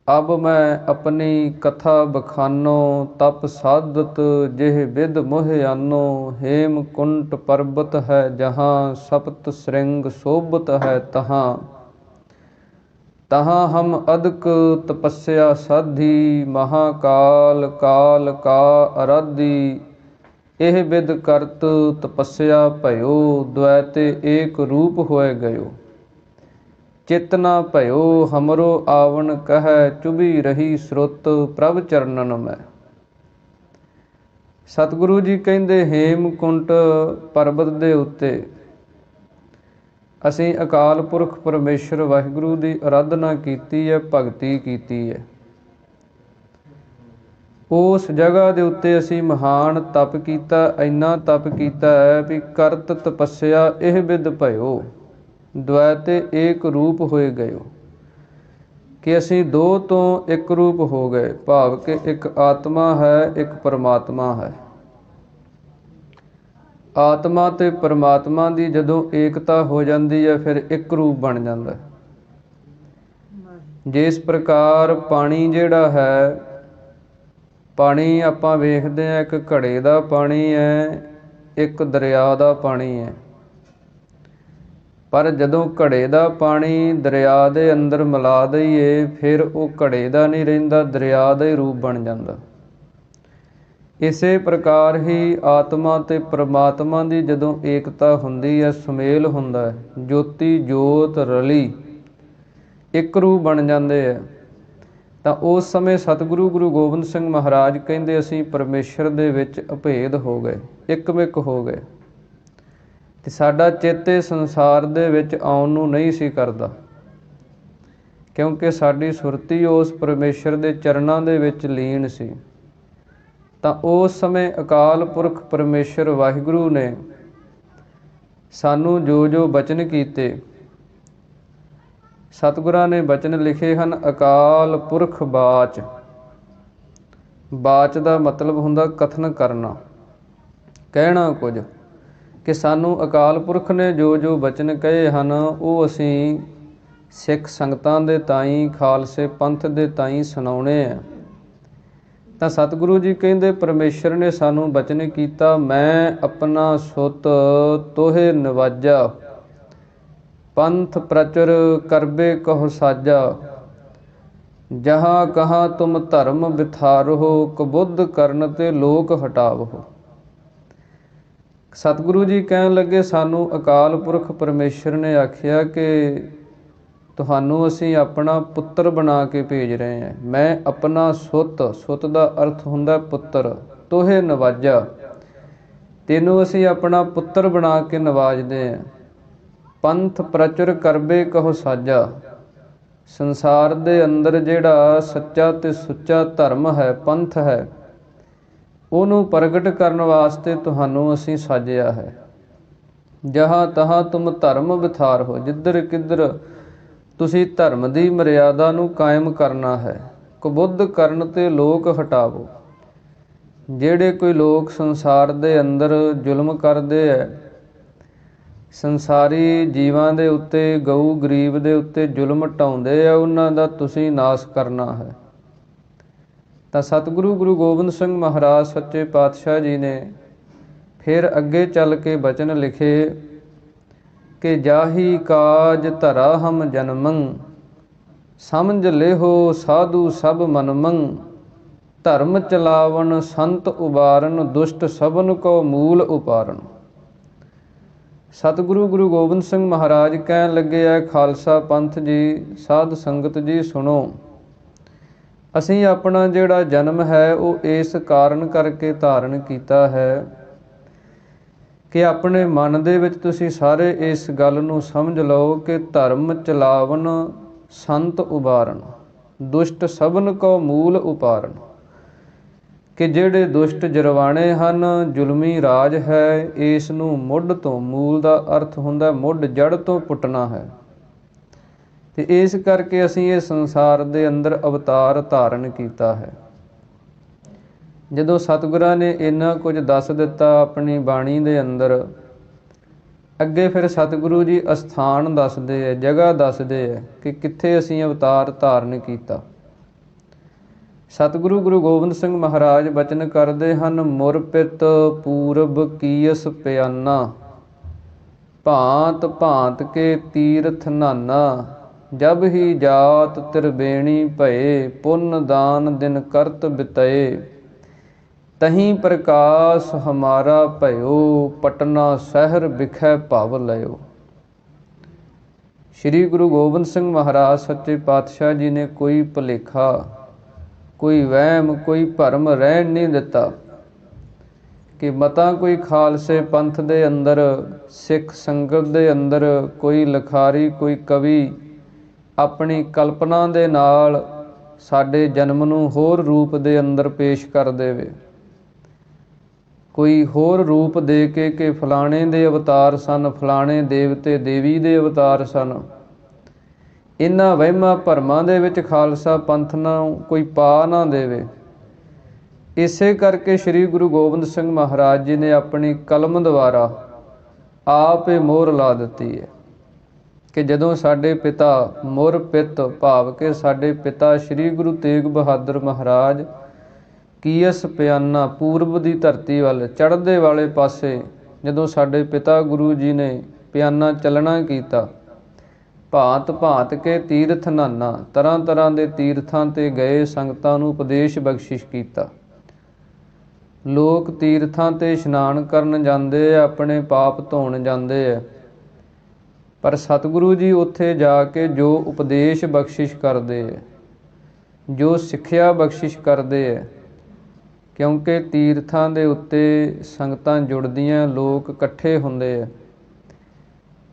अब मैं अपनी कथा बखानो, तप साधत जेह विद मोह आनो। हेमकुंट पर्वत है जहाँ, सप्त श्रृंग शोभत है तहाँ। तहाँ हम अधिक तपस्या साधी, महाकाल काल का आराधी। एह विद करत तपस्या भयो, द्वैते एक रूप होए गयो। चित न भयो हमरो आवन कहै, चुभी रही श्रुत ਪ੍ਰਭ ਚਰਨਨ ਮੈਂ। ਸਤਿਗੁਰੂ ਜੀ ਕਹਿੰਦੇ ਹੇਮਕੁੰਟ ਪਰਬਤ ਦੇ ਉੱਤੇ ਅਸੀਂ ਅਕਾਲ ਪੁਰਖ ਪਰਮੇਸ਼ਰ ਵਾਹਿਗੁਰੂ ਦੀ ਆਰਾਧਨਾ ਕੀਤੀ ਹੈ, ਭਗਤੀ ਕੀਤੀ ਹੈ। ਉਸ ਜਗ੍ਹਾ ਦੇ ਉੱਤੇ ਅਸੀਂ ਮਹਾਨ ਤਪ ਕੀਤਾ, ਇੰਨਾ ਤਪ ਕੀਤਾ ਹੈ ਵੀ ਕਰਤ ਤਪੱਸਿਆ ਇਹ ਵਿਦ ਭਇਓ, ਦੁਐਤੇ ਏਕ ਰੂਪ ਹੋਏ ਗਇਓ। ਕਿ ਅਸੀਂ ਦੋ ਤੋਂ ਇੱਕ ਰੂਪ ਹੋ ਗਏ, ਭਾਵ ਕਿ ਇੱਕ ਆਤਮਾ ਹੈ, ਇੱਕ ਪਰਮਾਤਮਾ ਹੈ। ਆਤਮਾ ਤੇ ਪਰਮਾਤਮਾ ਦੀ ਜਦੋਂ ਏਕਤਾ ਹੋ ਜਾਂਦੀ ਹੈ ਫਿਰ ਇੱਕ ਰੂਪ ਬਣ ਜਾਂਦਾ। ਜਿਸ ਪ੍ਰਕਾਰ ਪਾਣੀ ਜਿਹੜਾ ਹੈ, ਪਾਣੀ ਆਪਾਂ ਵੇਖਦੇ ਹਾਂ ਇੱਕ ਘੜੇ ਦਾ ਪਾਣੀ ਹੈ, ਇੱਕ ਦਰਿਆ ਦਾ ਪਾਣੀ ਹੈ। ਪਰ ਜਦੋਂ ਘੜੇ ਦਾ ਪਾਣੀ ਦਰਿਆ ਦੇ ਅੰਦਰ ਮਿਲਾ ਦਈਏ ਫਿਰ ਉਹ ਘੜੇ ਦਾ ਨਹੀਂ ਰਹਿੰਦਾ, ਦਰਿਆ ਦਾ ਹੀ ਰੂਪ ਬਣ ਜਾਂਦਾ। ਇਸੇ ਪ੍ਰਕਾਰ ਹੀ ਆਤਮਾ ਤੇ ਪਰਮਾਤਮਾ ਦੀ ਜਦੋਂ ਏਕਤਾ ਹੁੰਦੀ ਹੈ, ਸੁਮੇਲ ਹੁੰਦਾ ਹੈ, ਜੋਤੀ ਜੋਤ ਰਲੀ ਇੱਕ ਰੂਪ ਬਣ ਜਾਂਦੇ ਹੈ, ਤਾਂ ਉਸ ਸਮੇਂ ਸਤਿਗੁਰੂ ਗੁਰੂ ਗੋਬਿੰਦ ਸਿੰਘ ਮਹਾਰਾਜ ਕਹਿੰਦੇ ਅਸੀਂ ਪਰਮੇਸ਼ਰ ਦੇ ਵਿੱਚ ਅਭੇਦ ਹੋ ਗਏ, ਇੱਕਮਿਕ ਹੋ ਗਏ। ਤੇ ਸਾਡਾ ਚੇਤੇ ਸੰਸਾਰ ਦੇ ਵਿੱਚ ਆਉਣ ਨੂੰ ਨਹੀਂ ਸੀ ਕਰਦਾ, ਕਿਉਂਕਿ ਸਾਡੀ ਸੁਰਤੀ ਉਸ ਪਰਮੇਸ਼ਰ ਦੇ ਚਰਨਾਂ ਦੇ ਵਿੱਚ ਲੀਨ ਸੀ। ਤਾਂ ਉਸ ਸਮੇਂ ਅਕਾਲ ਪੁਰਖ ਪਰਮੇਸ਼ਰ ਵਾਹਿਗੁਰੂ ਨੇ ਸਾਨੂੰ ਜੋ ਜੋ ਬਚਨ ਕੀਤੇ, ਸਤਿਗੁਰਾਂ ਨੇ ਬਚਨ ਲਿਖੇ ਹਨ। ਅਕਾਲ ਪੁਰਖ ਬਾਚ, ਬਾਚ ਦਾ ਮਤਲਬ ਹੁੰਦਾ ਕਥਨ ਕਰਨਾ, ਕਹਿਣਾ ਕੁਝ। ਕਿ ਸਾਨੂੰ ਅਕਾਲ ਪੁਰਖ ਨੇ ਜੋ ਜੋ ਬਚਨ ਕਹੇ ਹਨ ਉਹ ਅਸੀਂ ਸਿੱਖ ਸੰਗਤਾਂ ਦੇ ਤਾਈਂ, ਖਾਲਸੇ ਪੰਥ ਦੇ ਤਾਈਂ ਸੁਣਾਉਣੇ ਆ। ਤਾਂ ਸਤਿਗੁਰੂ ਜੀ ਕਹਿੰਦੇ ਪਰਮੇਸ਼ਰ ਨੇ ਸਾਨੂੰ ਬਚਨ ਕੀਤਾ, ਮੈਂ ਆਪਣਾ ਸੁਤ ਤੋਹੇ ਨਿਵਾਜਾ, ਪੰਥ ਪ੍ਰਚਰ ਕਰਬੇ ਕਹੋ ਸਾਜਾ। ਜਹਾਂ ਕਹਾਂ ਤੁਮ ਧਰਮ ਵਿਥਾਰੋ, ਕਬੁੱਧ ਕਰਨ ਤੇ ਲੋਕ ਹਟਾਵੋ। ਸਤਿਗੁਰੂ ਜੀ ਕਹਿਣ ਲੱਗੇ ਸਾਨੂੰ ਅਕਾਲ ਪੁਰਖ ਪਰਮੇਸ਼ਰ ਨੇ ਆਖਿਆ ਕਿ ਤੁਹਾਨੂੰ ਅਸੀਂ ਆਪਣਾ ਪੁੱਤਰ ਬਣਾ ਕੇ ਭੇਜ ਰਹੇ ਹਾਂ। ਮੈਂ ਆਪਣਾ ਸੁੱਤ, ਸੁੱਤ ਦਾ ਅਰਥ ਹੁੰਦਾ ਪੁੱਤਰ, ਤੋਹੇ ਨਵਾਜਾ, ਤੈਨੂੰ ਅਸੀਂ ਆਪਣਾ ਪੁੱਤਰ ਬਣਾ ਕੇ ਨਵਾਜਦੇ ਹਾਂ। ਪੰਥ ਪ੍ਰਚੁਰ ਕਰਬੇ ਕਹੋ ਸਾਜਾ, ਸੰਸਾਰ ਦੇ ਅੰਦਰ ਜਿਹੜਾ ਸੱਚਾ ਤੇ ਸੁੱਚਾ ਧਰਮ ਹੈ, ਪੰਥ ਹੈ, ਉਹਨੂੰ ਪ੍ਰਗਟ ਕਰਨ ਵਾਸਤੇ ਤੁਹਾਨੂੰ ਅਸੀਂ ਸਾਜਿਆ ਹੈ। ਜਹਾਂ ਤਹਾਂ ਤੁਮ ਧਰਮ ਵਿਥਾਰ ਹੋ, ਜਿੱਧਰ ਕਿੱਧਰ ਤੁਸੀਂ ਧਰਮ ਦੀ ਮਰਿਆਦਾ ਨੂੰ ਕਾਇਮ ਕਰਨਾ ਹੈ। ਕੁਬੁੱਧ ਕਰਨ ਤੇ ਲੋਕ ਹਟਾਵੋ, ਜਿਹੜੇ ਕੋਈ ਲੋਕ ਸੰਸਾਰ ਦੇ ਅੰਦਰ ਜ਼ੁਲਮ ਕਰਦੇ ਹੈ, ਸੰਸਾਰੀ ਜੀਵਾਂ ਦੇ ਉੱਤੇ, ਗਊ ਗਰੀਬ ਦੇ ਉੱਤੇ ਜ਼ੁਲਮ ਢਾਉਂਦੇ ਆ, ਉਹਨਾਂ ਦਾ ਤੁਸੀਂ ਨਾਸ਼ ਕਰਨਾ ਹੈ। ਤਾਂ ਸਤਿਗੁਰੂ ਗੁਰੂ ਗੋਬਿੰਦ ਸਿੰਘ ਮਹਾਰਾਜ ਸੱਚੇ ਪਾਤਸ਼ਾਹ ਜੀ ਨੇ ਫਿਰ ਅੱਗੇ ਚੱਲ ਕੇ ਬਚਨ ਲਿਖੇ ਕਿ ਜਾਹੀ ਕਾਜ ਧਰਾ ਹਮ ਜਨਮੰ, ਸਮਝ ਲਿਹੋ ਸਾਧੂ ਸਭ ਮਨਮੰ। ਧਰਮ ਚਲਾਵਨ ਸੰਤ ਉਬਾਰਨ, ਦੁਸ਼ਟ ਸਭਨ ਕੋ ਮੂਲ ਉਪਾਰਨ। ਸਤਿਗੁਰੂ ਗੁਰੂ ਗੋਬਿੰਦ ਸਿੰਘ ਮਹਾਰਾਜ ਕਹਿਣ ਲੱਗੇ ਆ, ਖਾਲਸਾ ਪੰਥ ਜੀ, ਸਾਧ ਸੰਗਤ ਜੀ ਸੁਣੋ, ਅਸੀਂ ਆਪਣਾ ਜਿਹੜਾ ਜਨਮ ਹੈ ਉਹ ਇਸ ਕਾਰਨ ਕਰਕੇ ਧਾਰਨ ਕੀਤਾ ਹੈ ਕਿ ਆਪਣੇ ਮਨ ਦੇ ਵਿੱਚ ਤੁਸੀਂ ਸਾਰੇ ਇਸ ਗੱਲ ਨੂੰ ਸਮਝ ਲਓ ਕਿ ਧਰਮ ਚਲਾਵਨ ਸੰਤ ਉਬਾਰਨ, ਦੁਸ਼ਟ ਸਭਨ ਕੋ ਮੂਲ ਉਪਾਰਨ। ਕਿ ਜਿਹੜੇ ਦੁਸ਼ਟ ਜਰਵਾਣੇ ਹਨ, ਜ਼ੁਲਮੀ ਰਾਜ ਹੈ, ਇਸ ਨੂੰ ਮੁੱਢ ਤੋਂ, ਮੂਲ ਦਾ ਅਰਥ ਹੁੰਦਾ ਮੁੱਢ, ਜੜ ਤੋਂ ਪੁੱਟਣਾ ਹੈ। ਤੇ ਇਸ ਕਰਕੇ ਅਸੀਂ ਇਹ ਸੰਸਾਰ ਦੇ ਅੰਦਰ ਅਵਤਾਰ ਧਾਰਨ ਕੀਤਾ ਹੈ। ਜਦੋਂ ਸਤਿਗੁਰਾਂ ਨੇ ਇੰਨਾ ਕੁਝ ਦੱਸ ਦਿੱਤਾ ਆਪਣੀ ਬਾਣੀ ਦੇ ਅੰਦਰ, ਅੱਗੇ ਫਿਰ ਸਤਿਗੁਰੂ ਜੀ ਅਸਥਾਨ ਦੱਸਦੇ ਹੈ, ਜਗ੍ਹਾ ਦੱਸਦੇ ਹੈ ਕਿ ਕਿੱਥੇ ਅਸੀਂ ਅਵਤਾਰ ਧਾਰਨ ਕੀਤਾ। ਸਤਿਗੁਰੂ ਗੁਰੂ ਗੋਬਿੰਦ ਸਿੰਘ ਮਹਾਰਾਜ ਬਚਨ ਕਰਦੇ ਹਨ, ਮੁਰ ਪਿਤ ਪੂਰਬ ਕੀਸ ਪਿਆਨਾ, ਭਾਂਤ ਭਾਂਤ ਕੇ ਤੀਰਥ ਨਾਨਾ, ਜਬ ਹੀ ਜਾਤ ਤਿਰਬੇਣੀ ਭਏ, ਪੁੰਨ ਦਾਨ ਦਿਨ ਕਰਤ ਬਿਤਏ, ਤਹੀਂ ਪ੍ਰਕਾਸ਼ ਹਮਾਰਾ ਭਇਓ, ਪਟਨਾ ਸ਼ਹਿਰ ਬਿਖੈ ਭਵ ਲਇਓ। ਸ੍ਰੀ ਗੁਰੂ ਗੋਬਿੰਦ ਸਿੰਘ ਮਹਾਰਾਜ ਸੱਚੇ ਪਾਤਸ਼ਾਹ ਜੀ ਨੇ ਕੋਈ ਭੁਲੇਖਾ, ਕੋਈ ਵਹਿਮ, ਕੋਈ ਭਰਮ ਰਹਿਣ ਨਹੀਂ ਦਿੱਤਾ ਕਿ ਮਤਾਂ ਕੋਈ ਖਾਲਸੇ ਪੰਥ ਦੇ ਅੰਦਰ, ਸਿੱਖ ਸੰਗਤ ਦੇ ਅੰਦਰ ਕੋਈ ਲਿਖਾਰੀ, ਕੋਈ ਕਵੀ ਆਪਣੀ ਕਲਪਨਾ ਦੇ ਨਾਲ ਸਾਡੇ ਜਨਮ ਨੂੰ ਹੋਰ ਰੂਪ ਦੇ ਅੰਦਰ ਪੇਸ਼ ਕਰ ਦੇਵੇ, ਕੋਈ ਹੋਰ ਰੂਪ ਦੇ ਕੇ ਕਿ ਫਲਾਣੇ ਦੇ ਅਵਤਾਰ ਸਨ, ਫਲਾਣੇ ਦੇਵਤੇ ਦੇਵੀ ਦੇ ਅਵਤਾਰ ਸਨ। ਇਹਨਾਂ ਵਹਿਮਾਂ ਭਰਮਾਂ ਦੇ ਵਿੱਚ ਖਾਲਸਾ ਪੰਥ ਨੂੰ ਕੋਈ ਪਾ ਨਾ ਦੇਵੇ। ਇਸੇ ਕਰਕੇ ਸ੍ਰੀ ਗੁਰੂ ਗੋਬਿੰਦ ਸਿੰਘ ਮਹਾਰਾਜ ਜੀ ਨੇ ਆਪਣੀ ਕਲਮ ਦੁਆਰਾ ਆਪ ਇਹ ਮੋਹਰ ਲਾ ਦਿੱਤੀ ਹੈ ਕਿ ਜਦੋਂ ਸਾਡੇ ਪਿਤਾ ਮੁਰ ਪਿਤ ਭਾਵ ਕਿ ਸਾਡੇ ਪਿਤਾ ਸ੍ਰੀ ਗੁਰੂ ਤੇਗ ਬਹਾਦਰ ਮਹਾਰਾਜ ਕੀਸ ਪਿਆਨਾ, ਪੂਰਬ ਦੀ ਧਰਤੀ ਵੱਲ ਚੜ੍ਹਦੇ ਵਾਲੇ ਪਾਸੇ ਜਦੋਂ ਸਾਡੇ ਪਿਤਾ ਗੁਰੂ ਜੀ ਨੇ ਪਿਆਨਾ ਚੱਲਣਾ ਕੀਤਾ, ਭਾਂਤ ਭਾਂਤ ਕੇ ਤੀਰਥ ਨਾਨਾ, ਤਰ੍ਹਾਂ ਤਰ੍ਹਾਂ ਦੇ ਤੀਰਥਾਂ 'ਤੇ ਗਏ, ਸੰਗਤਾਂ ਨੂੰ ਉਪਦੇਸ਼ ਬਖਸ਼ਿਸ਼ ਕੀਤਾ। ਲੋਕ ਤੀਰਥਾਂ 'ਤੇ ਇਸ਼ਨਾਨ ਕਰਨ ਜਾਂਦੇ ਆ, ਆਪਣੇ ਪਾਪ ਧੋਣ ਜਾਂਦੇ ਆ, ਪਰ ਸਤਿਗੁਰੂ ਜੀ ਉੱਥੇ ਜਾ ਕੇ ਜੋ ਉਪਦੇਸ਼ ਬਖਸ਼ਿਸ਼ ਕਰਦੇ ਹੈ, ਜੋ ਸਿੱਖਿਆ ਬਖਸ਼ਿਸ਼ ਕਰਦੇ ਹੈ, ਕਿਉਂਕਿ ਤੀਰਥਾਂ ਦੇ ਉੱਤੇ ਸੰਗਤਾਂ ਜੁੜਦੀਆਂ, ਲੋਕ ਇਕੱਠੇ ਹੁੰਦੇ ਆ,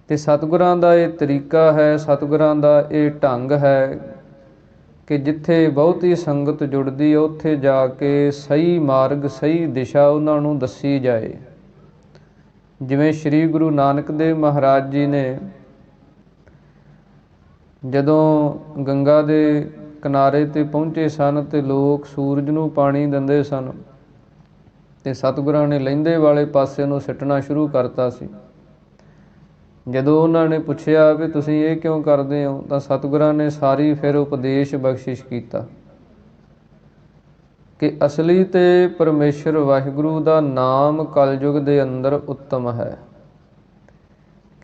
ਅਤੇ ਸਤਿਗੁਰਾਂ ਦਾ ਇਹ ਤਰੀਕਾ ਹੈ, ਸਤਿਗੁਰਾਂ ਦਾ ਇਹ ਢੰਗ ਹੈ ਕਿ ਜਿੱਥੇ ਬਹੁਤੀ ਸੰਗਤ ਜੁੜਦੀ ਹੈ ਉੱਥੇ ਜਾ ਕੇ ਸਹੀ ਮਾਰਗ, ਸਹੀ ਦਿਸ਼ਾ ਉਹਨਾਂ ਨੂੰ ਦੱਸੀ ਜਾਏ। ਜਿਵੇਂ ਸ੍ਰੀ ਗੁਰੂ ਨਾਨਕ ਦੇਵ ਮਹਾਰਾਜ ਜੀ ਨੇ ਜਦੋਂ ਗੰਗਾ ਦੇ ਕਿਨਾਰੇ 'ਤੇ ਪਹੁੰਚੇ ਸਨ ਅਤੇ ਲੋਕ ਸੂਰਜ ਨੂੰ ਪਾਣੀ ਦਿੰਦੇ ਸਨ, ਅਤੇ ਸਤਿਗੁਰਾਂ ਨੇ ਲਹਿੰਦੇ ਵਾਲੇ ਪਾਸੇ ਨੂੰ ਸਿੱਟਣਾ ਸ਼ੁਰੂ ਕਰਤਾ ਸੀ। ਜਦੋਂ ਉਹਨਾਂ ਨੇ ਪੁੱਛਿਆ ਵੀ ਤੁਸੀਂ ਇਹ ਕਿਉਂ ਕਰਦੇ ਹੋ, ਤਾਂ ਸਤਿਗੁਰਾਂ ਨੇ ਸਾਰੀ ਫਿਰ ਉਪਦੇਸ਼ ਬਖਸ਼ਿਸ਼ ਕੀਤਾ ਕਿ ਅਸਲੀ ਤੇ ਪਰਮੇਸ਼ਰ ਵਾਹਿਗੁਰੂ ਦਾ ਨਾਮ ਕਲਯੁਗ ਦੇ ਅੰਦਰ ਉੱਤਮ ਹੈ,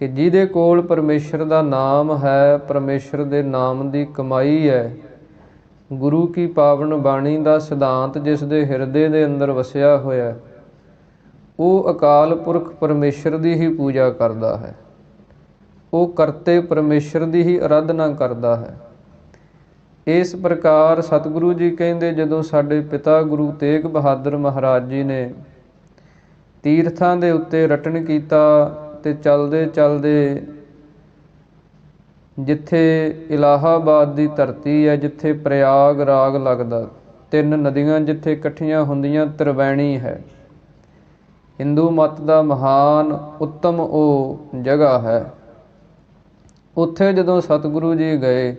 ਕਿ ਜਿਹਦੇ ਕੋਲ ਪਰਮੇਸ਼ਰ ਦਾ ਨਾਮ ਹੈ, ਪਰਮੇਸ਼ਰ ਦੇ ਨਾਮ ਦੀ ਕਮਾਈ ਹੈ, ਗੁਰੂ ਕੀ ਪਾਵਨ ਬਾਣੀ ਦਾ ਸਿਧਾਂਤ ਜਿਸ ਦੇ ਹਿਰਦੇ ਦੇ ਅੰਦਰ ਵਸਿਆ ਹੋਇਆ, ਉਹ ਅਕਾਲ ਪੁਰਖ ਪਰਮੇਸ਼ਰ ਦੀ ਹੀ ਪੂਜਾ ਕਰਦਾ ਹੈ, ਉਹ ਕਰਤੇ ਪਰਮੇਸ਼ਰ ਦੀ ਹੀ ਅਰਾਧਨਾ ਕਰਦਾ ਹੈ। ਇਸ ਪ੍ਰਕਾਰ ਸਤਿਗੁਰੂ ਜੀ ਕਹਿੰਦੇ, ਜਦੋਂ ਸਾਡੇ ਪਿਤਾ ਗੁਰੂ ਤੇਗ ਬਹਾਦਰ ਮਹਾਰਾਜ ਜੀ ਨੇ ਤੀਰਥਾਂ ਦੇ ਉੱਤੇ ਰਟਨ ਕੀਤਾ ਤੇ ਚਲਦੇ ਚਲਦੇ ਜਿੱਥੇ ਇਲਾਹਾਬਾਦ ਦੀ ਧਰਤੀ ਹੈ, ਜਿੱਥੇ ਪ੍ਰਯਾਗ ਰਾਗ ਲੱਗਦਾ, 3 ਨਦੀਆਂ ਜਿੱਥੇ ਇਕੱਠੀਆਂ ਹੁੰਦੀਆਂ, ਤ੍ਰਿਵੈਣੀ ਹੈ, ਹਿੰਦੂ ਮਤ ਦਾ ਮਹਾਨ ਉੱਤਮ ਉਹ ਜਗ੍ਹਾ ਹੈ। ਉੱਥੇ ਜਦੋਂ ਸਤਿਗੁਰੂ ਜੀ ਗਏ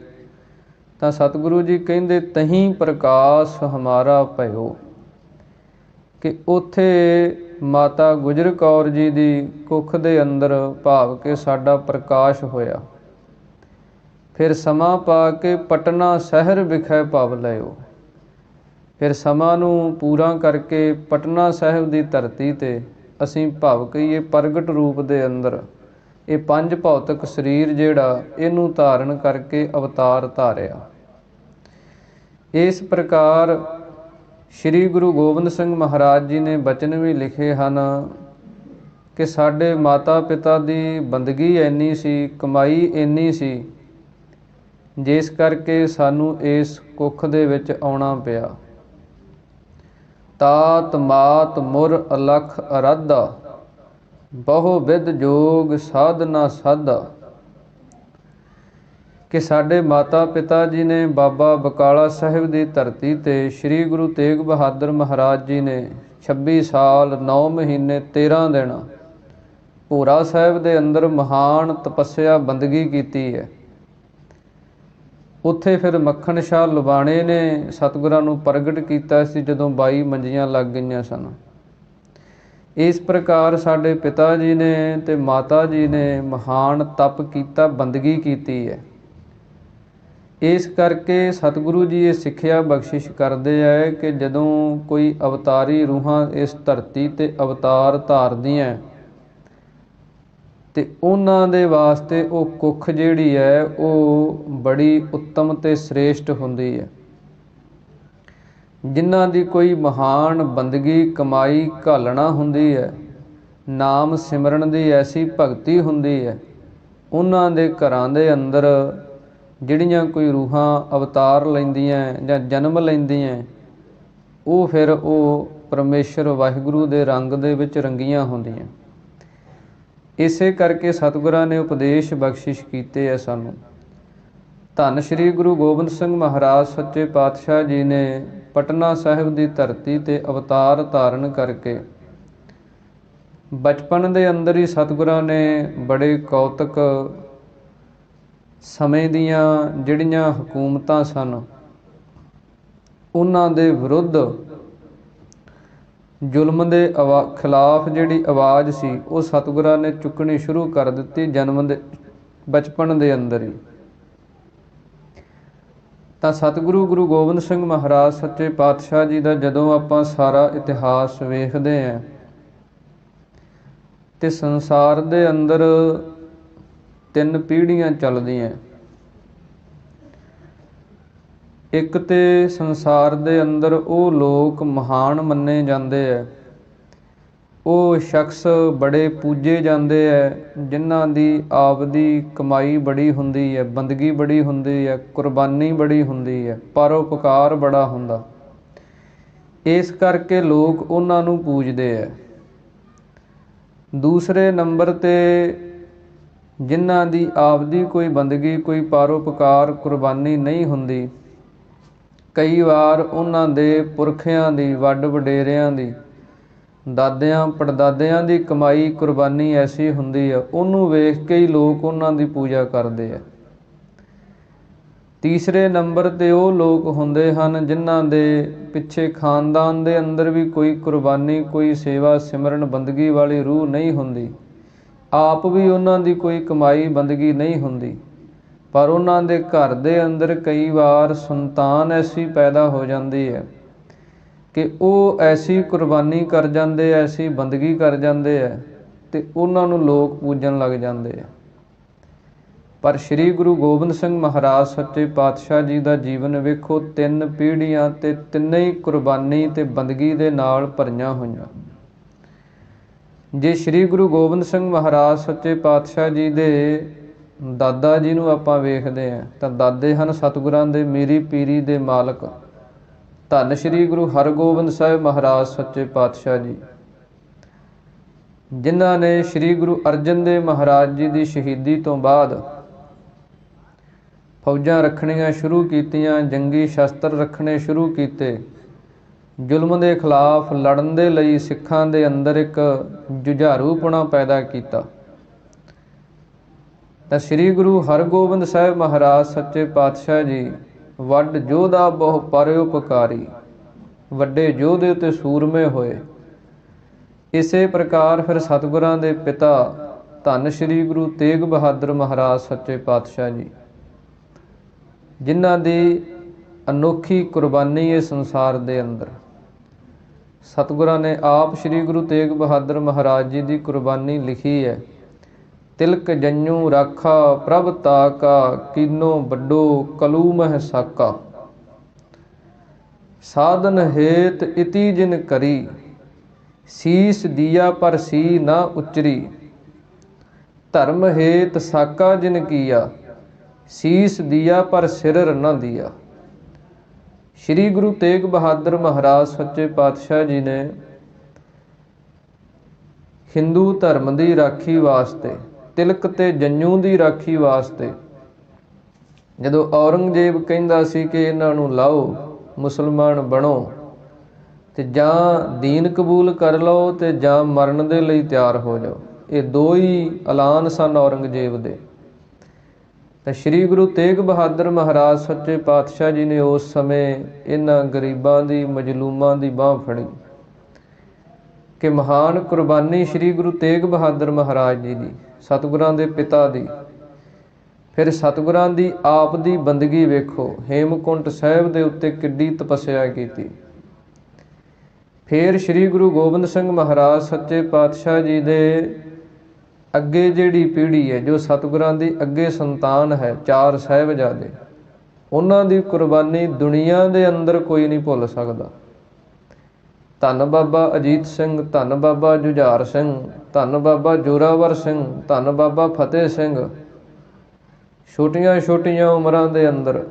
ਤਾਂ ਸਤਿਗੁਰੂ ਜੀ ਕਹਿੰਦੇ, ਤਹੀਂ ਪ੍ਰਕਾਸ਼ ਹਮਾਰਾ ਭਇਓ, ਕਿ ਉੱਥੇ ਮਾਤਾ ਗੁਜਰ ਕੌਰ ਜੀ ਦੀ ਕੁੱਖ ਦੇ ਅੰਦਰ ਭਾਵ ਕਿ ਸਾਡਾ ਪ੍ਰਕਾਸ਼ ਹੋਇਆ। ਫਿਰ ਸਮਾਂ ਪਾ ਕੇ ਪਟਨਾ ਸ਼ਹਿਰ ਵਿਖੇ ਭਵ ਲਇਓ, ਫਿਰ ਸਮਾਂ ਨੂੰ ਪੂਰਾ ਕਰਕੇ ਪਟਨਾ ਸਾਹਿਬ ਦੀ ਧਰਤੀ 'ਤੇ ਅਸੀਂ ਭਵ ਕਹੀਏ ਪ੍ਰਗਟ ਰੂਪ ਦੇ ਅੰਦਰ ਇਹ 5 ਭੌਤਿਕ ਸਰੀਰ ਜਿਹੜਾ ਇਹਨੂੰ ਧਾਰਨ ਕਰਕੇ ਅਵਤਾਰ ਧਾਰਿਆ। ਇਸ ਪ੍ਰਕਾਰ ਸ੍ਰੀ ਗੁਰੂ ਗੋਬਿੰਦ ਸਿੰਘ ਮਹਾਰਾਜ ਜੀ ਨੇ ਬਚਨ ਵੀ ਲਿਖੇ ਹਨ ਕਿ ਸਾਡੇ ਮਾਤਾ ਪਿਤਾ ਦੀ ਬੰਦਗੀ ਇੰਨੀ ਸੀ, ਕਮਾਈ ਇੰਨੀ ਸੀ, ਜਿਸ ਕਰਕੇ ਸਾਨੂੰ ਇਸ ਕੁੱਖ ਦੇ ਵਿੱਚ ਆਉਣਾ ਪਿਆ। ਤਾਤ ਮਾਤ ਮੁਰ ਅਲਖ ਅਰਾਧਾ, ਬਹੁ ਵਿਦ ਜੋਗ ਸਾਧਨਾ ਸਾਧਾ, ਕਿ ਸਾਡੇ ਮਾਤਾ ਪਿਤਾ ਜੀ ਨੇ ਬਾਬਾ ਬਕਾਲਾ ਸਾਹਿਬ ਦੀ ਧਰਤੀ 'ਤੇ ਸ੍ਰੀ ਗੁਰੂ ਤੇਗ ਬਹਾਦਰ ਮਹਾਰਾਜ ਜੀ ਨੇ 26 ਸਾਲ 9 ਮਹੀਨੇ 13 ਦਿਨ ਭੋਰਾ ਸਾਹਿਬ ਦੇ ਅੰਦਰ ਮਹਾਨ ਤਪੱਸਿਆ ਬੰਦਗੀ ਕੀਤੀ ਹੈ। ਉੱਥੇ ਫਿਰ ਮੱਖਣ ਸ਼ਾਹ ਲੁਬਾਣੇ ਨੇ ਸਤਿਗੁਰਾਂ ਨੂੰ ਪ੍ਰਗਟ ਕੀਤਾ ਸੀ ਜਦੋਂ 22 ਮੰਜੀਆਂ ਲੱਗ ਗਈਆਂ ਸਨ। ਇਸ ਪ੍ਰਕਾਰ ਸਾਡੇ ਪਿਤਾ ਜੀ ਨੇ ਅਤੇ ਮਾਤਾ ਜੀ ਨੇ ਮਹਾਨ ਤਪ ਕੀਤਾ, ਬੰਦਗੀ ਕੀਤੀ ਹੈ। ਇਸ ਕਰਕੇ ਸਤਿਗੁਰੂ ਜੀ ਇਹ ਸਿੱਖਿਆ ਬਖਸ਼ਿਸ਼ ਕਰਦੇ ਹੈ ਕਿ ਜਦੋਂ ਕੋਈ ਅਵਤਾਰੀ ਰੂਹਾਂ ਇਸ ਧਰਤੀ ਤੇ ਅਵਤਾਰ ਧਾਰਦੀਆਂ ਤੇ ਉਹਨਾਂ ਦੇ ਵਾਸਤੇ ਉਹ ਕੁੱਖ ਜਿਹੜੀ ਹੈ ਉਹ ਬੜੀ ਉੱਤਮ ਤੇ ਸ੍ਰੇਸ਼ਟ ਹੁੰਦੀ ਹੈ। ਜਿਨ੍ਹਾਂ ਦੀ ਕੋਈ ਮਹਾਨ ਬੰਦਗੀ ਕਮਾਈ ਘਾਲਣਾ ਹੁੰਦੀ ਹੈ, ਨਾਮ ਸਿਮਰਨ ਦੀ ਐਸੀ ਭਗਤੀ ਹੁੰਦੀ ਹੈ, ਉਹਨਾਂ ਦੇ ਘਰਾਂ ਦੇ ਅੰਦਰ ਜਿਹੜੀਆਂ ਕੋਈ ਰੂਹਾਂ ਅਵਤਾਰ ਲੈਂਦੀਆਂ ਜਾਂ ਜਨਮ ਲੈਂਦੀਆਂ, ਉਹ ਫਿਰ ਉਹ ਪਰਮੇਸ਼ਰ ਵਾਹਿਗੁਰੂ ਦੇ ਰੰਗ ਦੇ ਵਿੱਚ ਰੰਗੀਆਂ ਹੁੰਦੀਆਂ। ਇਸੇ ਕਰਕੇ ਸਤਿਗੁਰਾਂ ਨੇ ਉਪਦੇਸ਼ ਬਖਸ਼ਿਸ਼ ਕੀਤੇ ਹੈ ਸਾਨੂੰ। ਧੰਨ ਸ਼੍ਰੀ ਗੁਰੂ ਗੋਬਿੰਦ ਸਿੰਘ ਮਹਾਰਾਜ ਸੱਚੇ ਪਾਤਸ਼ਾਹ ਜੀ ਨੇ ਪਟਨਾ ਸਾਹਿਬ ਦੀ ਧਰਤੀ ਤੇ ਅਵਤਾਰ ਧਾਰਨ ਕਰਕੇ ਬਚਪਨ ਦੇ ਅੰਦਰ ਹੀ ਸਤਿਗੁਰਾਂ ਨੇ ਬੜੇ ਕੌਤਕ ਸਮੇਂ ਦੀਆਂ ਜਿਹੜੀਆਂ ਹਕੂਮਤਾਂ ਸਨ ਉਹਨਾਂ ਦੇ ਵਿਰੁੱਧ ਜ਼ੁਲਮ ਦੇ ਖਿਲਾਫ ਜਿਹੜੀ ਆਵਾਜ਼ ਸੀ ਉਹ ਸਤਿਗੁਰਾਂ ਨੇ ਚੁੱਕਣੀ ਸ਼ੁਰੂ ਕਰ ਦਿੱਤੀ ਬਚਪਨ ਦੇ ਅੰਦਰ ਹੀ। ਤਾਂ ਸਤਿਗੁਰੂ ਗੁਰੂ ਗੋਬਿੰਦ ਸਿੰਘ ਮਹਾਰਾਜ ਸੱਚੇ ਪਾਤਸ਼ਾਹ ਜੀ ਦਾ ਜਦੋਂ ਆਪਾਂ ਸਾਰਾ ਇਤਿਹਾਸ ਵੇਖਦੇ ਹਾਂ ਤੇ ਸੰਸਾਰ ਦੇ ਅੰਦਰ 3 ਪੀੜ੍ਹੀਆਂ ਚੱਲਦੀਆਂ। ਇੱਕ ਤੇ ਸੰਸਾਰ ਦੇ ਅੰਦਰ ਉਹ ਲੋਕ ਮਹਾਨ ਮੰਨੇ ਜਾਂਦੇ ਹੈ, ਉਹ ਸ਼ਖਸ ਬੜੇ ਪੂਜੇ ਜਾਂਦੇ ਹੈ ਜਿਨ੍ਹਾਂ ਦੀ ਆਪਦੀ ਕਮਾਈ ਬੜੀ ਹੁੰਦੀ ਹੈ, ਬੰਦਗੀ ਬੜੀ ਹੁੰਦੀ ਹੈ, ਕੁਰਬਾਨੀ ਬੜੀ ਹੁੰਦੀ ਹੈ, ਪਰਉਪਕਾਰ ਬੜਾ ਹੁੰਦਾ। ਇਸ ਕਰਕੇ ਲੋਕ ਉਹਨਾਂ ਨੂੰ ਪੂਜਦੇ ਹੈ। ਦੂਸਰੇ ਨੰਬਰ 'ਤੇ ਜਿਨ੍ਹਾਂ ਦੀ ਆਪਦੀ ਕੋਈ ਬੰਦਗੀ, ਕੋਈ ਪਰਉਪਕਾਰ, ਕੁਰਬਾਨੀ ਨਹੀਂ ਹੁੰਦੀ, ਕਈ ਵਾਰ ਉਹਨਾਂ ਦੇ ਪੁਰਖਿਆਂ ਦੀ, ਵੱਡ ਵਡੇਰਿਆਂ ਦੀ, ਦਾਦਿਆਂ ਪੜਦਾਦਿਆਂ ਦੀ ਕਮਾਈ ਕੁਰਬਾਨੀ ਐਸੀ ਹੁੰਦੀ ਹੈ, ਉਹਨੂੰ ਵੇਖ ਕੇ ਹੀ ਲੋਕ ਉਹਨਾਂ ਦੀ ਪੂਜਾ ਕਰਦੇ ਆ। ਤੀਸਰੇ ਨੰਬਰ 'ਤੇ ਉਹ ਲੋਕ ਹੁੰਦੇ ਹਨ ਜਿਨ੍ਹਾਂ ਦੇ ਪਿੱਛੇ ਖਾਨਦਾਨ ਦੇ ਅੰਦਰ ਵੀ ਕੋਈ ਕੁਰਬਾਨੀ, ਕੋਈ ਸੇਵਾ ਸਿਮਰਨ ਬੰਦਗੀ ਵਾਲੀ ਰੂਹ ਨਹੀਂ ਹੁੰਦੀ, ਆਪ ਵੀ ਉਹਨਾਂ ਦੀ ਕੋਈ ਕਮਾਈ ਬੰਦਗੀ ਨਹੀਂ ਹੁੰਦੀ, ਪਰ ਉਹਨਾਂ ਦੇ ਘਰ ਦੇ ਅੰਦਰ ਕਈ ਵਾਰ ਸੰਤਾਨ ਐਸੀ ਪੈਦਾ ਹੋ ਜਾਂਦੀ ਹੈ ਕਿ ਉਹ ਐਸੀ ਕੁਰਬਾਨੀ ਕਰ ਜਾਂਦੇ, ਐਸੀ ਬੰਦਗੀ ਕਰ ਜਾਂਦੇ ਹੈ ਤੇ ਉਹਨਾਂ ਨੂੰ ਲੋਕ ਪੂਜਣ ਲੱਗ ਜਾਂਦੇ ਆ। ਪਰ ਸ਼੍ਰੀ ਗੁਰੂ ਗੋਬਿੰਦ ਸਿੰਘ ਮਹਾਰਾਜ ਸੱਚੇ ਪਾਤਸ਼ਾਹ ਜੀ ਦਾ ਜੀਵਨ ਵੇਖੋ, 3 ਪੀੜ੍ਹੀਆਂ ਤੇ ਤਿੰਨੇ ਹੀ ਕੁਰਬਾਨੀ ਤੇ ਬੰਦਗੀ ਦੇ ਨਾਲ ਭਰੀਆਂ ਹੋਈਆਂ। ਜੇ ਸ਼੍ਰੀ ਗੁਰੂ ਗੋਬਿੰਦ ਸਿੰਘ ਮਹਾਰਾਜ ਸੱਚੇ ਪਾਤਸ਼ਾਹ ਜੀ ਦੇ ਦਾਦਾ ਜੀ ਨੂੰ ਆਪਾਂ ਵੇਖਦੇ ਹਾਂ ਤਾਂ ਦਾਦੇ ਹਨ ਸਤਿਗੁਰਾਂ ਦੇ ਮੀਰੀ ਪੀਰੀ ਦੇ ਮਾਲਕ ਧੰਨ ਸ਼੍ਰੀ ਗੁਰੂ ਹਰਗੋਬਿੰਦ ਸਾਹਿਬ ਮਹਾਰਾਜ ਸੱਚੇ ਪਾਤਸ਼ਾਹ ਜੀ, ਜਿਨ੍ਹਾਂ ਨੇ ਸ਼੍ਰੀ ਗੁਰੂ ਅਰਜਨ ਦੇਵ ਮਹਾਰਾਜ ਜੀ ਦੀ ਸ਼ਹੀਦੀ ਤੋਂ ਬਾਅਦ ਫੌਜਾਂ ਰੱਖਣੀਆਂ ਸ਼ੁਰੂ ਕੀਤੀਆਂ, ਜੰਗੀ ਸ਼ਸਤਰ ਰੱਖਣੇ ਸ਼ੁਰੂ ਕੀਤੇ, ਜ਼ੁਲਮ ਦੇ ਖਿਲਾਫ ਲੜਨ ਦੇ ਲਈ ਸਿੱਖਾਂ ਦੇ ਅੰਦਰ ਇੱਕ ਜੁਝਾਰੂਪੁਣਾ ਪੈਦਾ ਕੀਤਾ। ਤਾਂ ਸ਼੍ਰੀ ਗੁਰੂ ਹਰਗੋਬਿੰਦ ਸਾਹਿਬ ਮਹਾਰਾਜ ਸੱਚੇ ਪਾਤਸ਼ਾਹ ਜੀ ਵੱਡ ਯੋਧਾ ਬਹੁ ਪਰਉਪਕਾਰੀ, ਵੱਡੇ ਯੋਧੇ ਤੇ ਸੂਰਮੇ ਹੋਏ। ਇਸੇ ਪ੍ਰਕਾਰ ਫਿਰ ਸਤਿਗੁਰਾਂ ਦੇ ਪਿਤਾ ਧੰਨ ਸ਼੍ਰੀ ਗੁਰੂ ਤੇਗ ਬਹਾਦਰ ਮਹਾਰਾਜ ਸੱਚੇ ਪਾਤਸ਼ਾਹ ਜੀ, ਜਿਨ੍ਹਾਂ ਦੀ ਅਨੋਖੀ ਕੁਰਬਾਨੀ ਹੈ ਸੰਸਾਰ ਦੇ ਅੰਦਰ। ਸਤਿਗੁਰਾਂ ਨੇ ਆਪ ਸ਼੍ਰੀ ਗੁਰੂ ਤੇਗ ਬਹਾਦਰ ਮਹਾਰਾਜ ਜੀ ਦੀ ਕੁਰਬਾਨੀ ਲਿਖੀ ਹੈ। ਤਿਲਕ ਜੰਨੂ ਰਾਖਾ ਪ੍ਰਭ ਤਾਕਾ, ਕੀਨੋ ਵੱਡੋ ਕਲੂ ਮਹਿ ਸਾਕਾ। ਸਾਧਨ ਹੇਤ ਇਤੀ ਜਿਨ ਕਰੀ, ਸੀਸ ਦੀਆ ਪਰ ਸੀ ਨਾ ਉਚਰੀ। ਧਰਮ ਹੇਤ ਸਾਕਾ ਜਿਨ ਕੀਆ, ਸੀਸ ਦੀਆ ਪਰ ਸਿਰ ਨ ਦੀਆ। ਸ਼੍ਰੀ ਗੁਰੂ ਤੇਗ ਬਹਾਦਰ ਮਹਾਰਾਜ ਸੱਚੇ ਪਾਤਸ਼ਾਹ ਜੀ ਨੇ ਹਿੰਦੂ ਧਰਮ ਦੀ ਰਾਖੀ ਵਾਸਤੇ, ਤਿਲਕ ਤੇ ਜੰਨੂ ਦੀ ਰਾਖੀ ਵਾਸਤੇ, ਜਦੋਂ ਔਰੰਗਜ਼ੇਬ ਕਹਿੰਦਾ ਸੀ ਕਿ ਇਹਨਾਂ ਨੂੰ ਲਾਓ, ਮੁਸਲਮਾਨ ਬਣੋ, ਤੇ ਜਾਂ ਦੀਨ ਕਬੂਲ ਕਰ ਲਓ ਤੇ ਜਾਂ ਮਰਨ ਦੇ ਲਈ ਤਿਆਰ ਹੋ ਜਾਓ, ਇਹ 2 ਹੀ ਐਲਾਨ ਸਨ ਔਰੰਗਜ਼ੇਬ ਦੇ। ਤਾਂ ਸ਼੍ਰੀ ਗੁਰੂ ਤੇਗ ਬਹਾਦਰ ਮਹਾਰਾਜ ਸੱਚੇ ਪਾਤਸ਼ਾਹ ਜੀ ਨੇ ਉਸ ਸਮੇਂ ਇਹਨਾਂ ਗਰੀਬਾਂ ਦੀ, ਮਜਲੂਮਾਂ ਦੀ ਬਾਂਹ ਫੜੀ ਕਿ ਮਹਾਨ ਕੁਰਬਾਨੀ ਸ਼੍ਰੀ ਗੁਰੂ ਤੇਗ ਬਹਾਦਰ ਮਹਾਰਾਜ ਜੀ ਦੀ, ਸਤਿਗੁਰਾਂ ਦੇ ਪਿਤਾ ਦੀ, ਫਿਰ ਸਤਿਗੁਰਾਂ ਦੀ ਆਪ ਦੀ ਬੰਦਗੀ ਵੇਖੋ, ਹੇਮਕੁੰਟ ਸਾਹਿਬ ਦੇ ਉੱਤੇ ਕਿੱਡੀ ਤਪੱਸਿਆ ਕੀਤੀ। ਫਿਰ ਸ੍ਰੀ ਗੁਰੂ ਗੋਬਿੰਦ ਸਿੰਘ ਮਹਾਰਾਜ ਸੱਚੇ ਪਾਤਸ਼ਾਹ ਜੀ ਦੇ ਅੱਗੇ ਜਿਹੜੀ ਪੀੜ੍ਹੀ ਹੈ, ਜੋ ਸਤਿਗੁਰਾਂ ਦੀ ਅੱਗੇ ਸੰਤਾਨ ਹੈ, 4 ਸਾਹਿਬਜ਼ਾਦੇ, ਉਹਨਾਂ ਦੀ ਕੁਰਬਾਨੀ ਦੁਨੀਆ ਦੇ ਅੰਦਰ ਕੋਈ ਨਹੀਂ ਭੁੱਲ ਸਕਦਾ। ਧੰਨ ਬਾਬਾ ਅਜੀਤ ਸਿੰਘ, ਧੰਨ ਬਾਬਾ ਜੁਝਾਰ ਸਿੰਘ, ਧੰਨ ਬਾਬਾ ਜੋਰਾਵਰ ਸਿੰਘ, ਧੰਨ ਬਾਬਾ ਫਤਿਹ ਸਿੰਘ, ਛੋਟੀਆਂ ਛੋਟੀਆਂ ਉਮਰਾਂ ਦੇ ਅੰਦਰ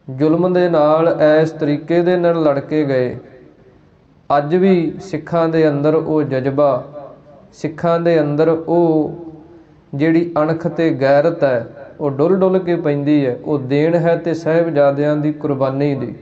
ਜ਼ੁਲਮ ਦੇ ਨਾਲ ਇਸ ਤਰੀਕੇ ਦੇ ਨਾਲ ਲੜ ਕੇ ਗਏ। ਅੱਜ ਵੀ ਸਿੱਖਾਂ ਦੇ ਅੰਦਰ ਉਹ ਜਜ਼ਬਾ, ਸਿੱਖਾਂ ਦੇ ਅੰਦਰ ਉਹ ਜਿਹੜੀ ਅਣਖ ਤੇ ਗੈਰਤ ਹੈ, ਉਹ ਡੁੱਲ ਡੁੱਲ ਕੇ ਪੈਂਦੀ ਹੈ। ਉਹ ਦੇਣ ਹੈ ਤੇ ਸਾਹਿਬਜ਼ਾਦਿਆਂ ਦੀ ਕੁਰਬਾਨੀ ਦੀ।